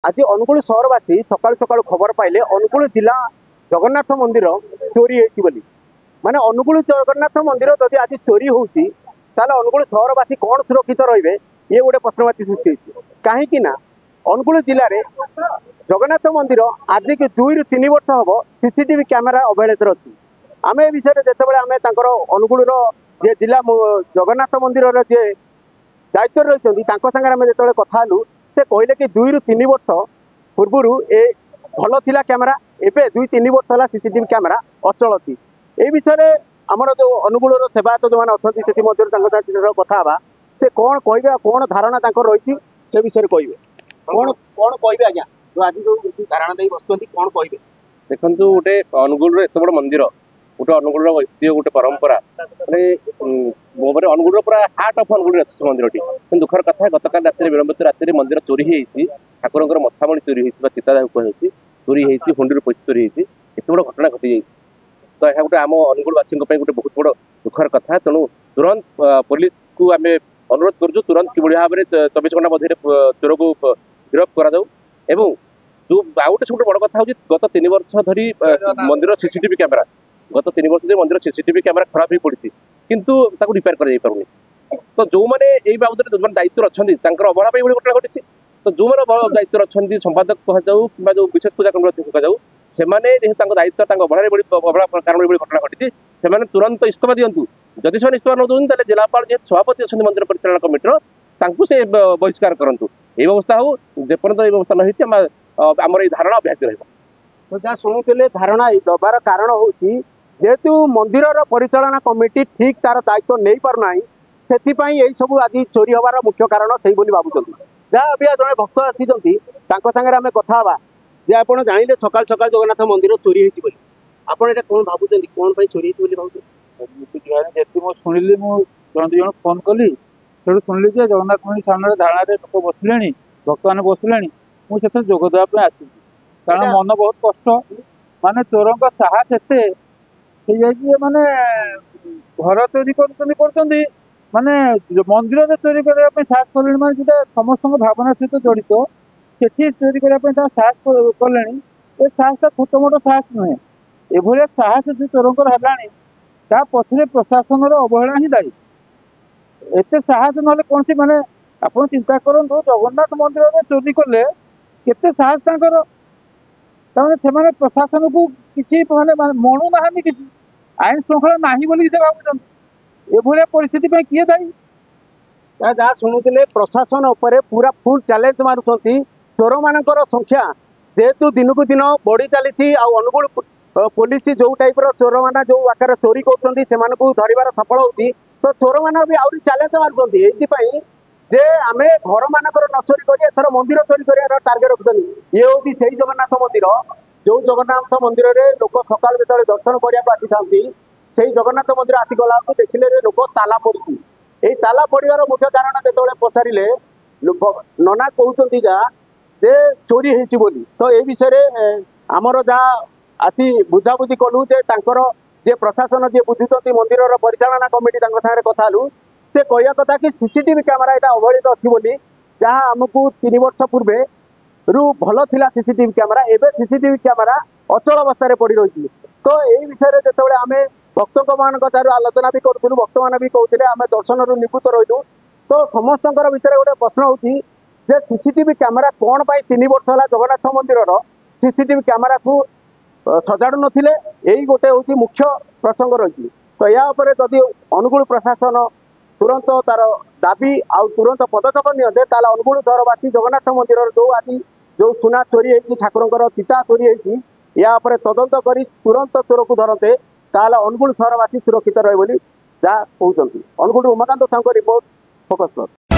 आज अनुगुल सहरवासी सकाल सकाल खबर पाइले अनुगुल जिला जगन्नाथ मंदिर चोरी होती माने अनुगुल जगन्नाथ मंदिर जदि आज चोरी होती अनुगुल सहरवासी कौन सुरक्षित रे ये गोटे प्रश्नवाची सृष्टि कहीं अनुगुल जिले में जगन्नाथ मंदिर आज की 2 ରୁ 3 वर्ष हम सीसीटीवी कैमेरा अवहेलित अच्छी आम ए विषय जिते आम अनुगुल जे जिला जगन्नाथ मंदिर जे दायित्व रही सागर आम जो कथा से कहले कि 2 ରୁ 3 वर्ष पूर्वर ए भल थिला कैमेरा एवं 2-3 वर्ष है सीसीटीवी कैमेरा अचल अच्छी ये विषय आमर जो अनुगुल सेवायत जो मैंने अच्छा कथा से कौन कहे कौन धारणा रही से विषय कहे कौन कौन कहे आज्ञा जो आज जो धारणा दे बस कौन कहे देखो गोटे अनुगुल एत बड़ मंदिर गोटे अनुगुल ऐतिह्य गोटे परंपरा मानते अनुगुल पूरा हार्ट ऑफ अनुगुल अच्छी मंदिर दुखर कथा गतकाल राति विलंबित राति मंदिर चोरी होती ठाकुर मथामणि चोरी होती चितादाह कहुच्छी चोरी होती हुंडी पैसा चोरी होती एत बड़ घटना घटी जाइए तो यह गोटे आम अनुगुलवासी गोटे बहुत बड़ दुखर कथा तेणु तुरंत पुलिस को आम अनुरोध करुँ तुरंत कि भाव में 24 घंटा मध्य चोर को गिरफ्त करा एवं जो आउ गोटे सब बड़ कथा हूँ गत 3 वर्ष धरी मंदिर सीसीटीवी कैमेरा गत 3 वर्ष धरी मंदिर सीसीटीवी कैमेरा खराब हो पड़ी किंतु रिपेयर कर तो जो मैंने यही बाबद जो दायित्व अच्छा अवहेला घटना घटी तो जो मैंने दायित्व अच्छा संपादक कहुँ कि जो विशेष पूजा कमिटी कहुँ से दायित्व अवहेला कारण घटना घटी से तुरंत इस्तीफा दिंतु जदि से इस्तीफा न दूसरी जिलापाल जी सभापति अच्छा मंदिर परिचालन कमिटर से बहिष्कार करूँ ये व्यवस्था हो जेपर्यंत ये व्यवस्था नहीं आमर ये धारणा अभ्यास रही तो जहाँ शुणुते धारणा दबार कारण हूँ जेहेतु मंदिर परिचालना कमिटी ठीक तार दायित्व नहीं पारना से सब आज चोरी हबार मुख्य कारण से भावुं जहाँ अभी जड़े भक्त आसी सागर आम कथा जे आप जानते सकाल सकाल जगन्नाथ मंदिर चोरी होती आपड़ कौन भावुं कौन चोरी होती भावुं शुणिली जन दु फोन कली से शुणिली जगन्नाथ मंदिर सामने धारणा लोक बसले भक्त मैंने बसले मुझे जोगदेवाई आसी कारण मन बहुत कष्ट माने चोर साहस एत माने घर चोरी कर माने मंदिर चोरी करने साहस कले माने समस्त भावना सहित जड़ित से चोरी करने साहस कले ये साहसटा छोट मोट साहस नुहे एभलिया साहस जो चोर है पछरे प्रशासन अवहेला ही दायी एत साहस ना कौन सी माने आप चिंता करूँ जगन्नाथ मंदिर में चोरी कले केते साहस से प्रशासन को किसी माने मणु ना कि आईन श्रृंखला नहीं बोली भावुं ये परिस्थिति किए दायी जहाँ शुणुते प्रशासन उपर पूरा फुल चैलेंज मारुंट चोर मान संख्या जेहेतु दिन को दिन बढ़ी चली अनुगुल पुलिस जो टाइप चोर मान जो आकार चोरी कर धरबार सफल होती तो चोर मान भी आहरी चैलेंज मारुंट ये जे आम घर मानकर न चोरी कर एथर मंदिर चोरी कर टार्गेट रखुଛନ୍ତି ये हूँ से जगन्नाथ मंदिर जो जगन्नाथ मंदिर में लोक सकाल जो दर्शन करने से जगन्नाथ मंदिर आसीगला देखिले लोक ताला पड़ी यही ताला पड़ार मुख्य कारण जो पचारे नना कहते जे चोरी होती तो ये विषय आमर जहाँ आसी बुझाबुझी कलु जे प्रशासन जी बुझुं मंदिर परिचालना कमिटी सागर कथा से कहया कथा कि सीसीटीवी कैमेरा यहाँ अवहेलित अच्छी जहाँ आमको 3 वर्ष पूर्वे रु भल थिला सीसीटीवी कैमेरा एवं सीसीटीवी कैमेरा अचल अवस्था पड़ रही तो यही विषय जो आम भक्त मान आलोचना भी करूँ भक्त मान भी कहते आम दर्शन निवृत्त रही तो समस्त विषय गोटे प्रश्न हो सीसीटीवी कैमेरा कौन पाई 3 वर्ष है जगन्नाथ मंदिर सीसीटीवी कैमेरा को सजाड़ू नथिले यही गोटे हूँ मुख्य प्रसंग रही तो या जदि अनुगुल प्रशासन तुरंत तार दाबी आउ तुरंत पदक्षेप नियंते अनुगुल सहरवासी जगन्नाथ मंदिर जो आज जो सुना चोरी होती ठाकुर चिता चोरी होती या तदंत कर तुरंत चोर को धरते अनुगुल सहरवासी सुरक्षित रहे जहाँ कहते अनुगुल उमाकांत साहू रिपोर्ट फोकस।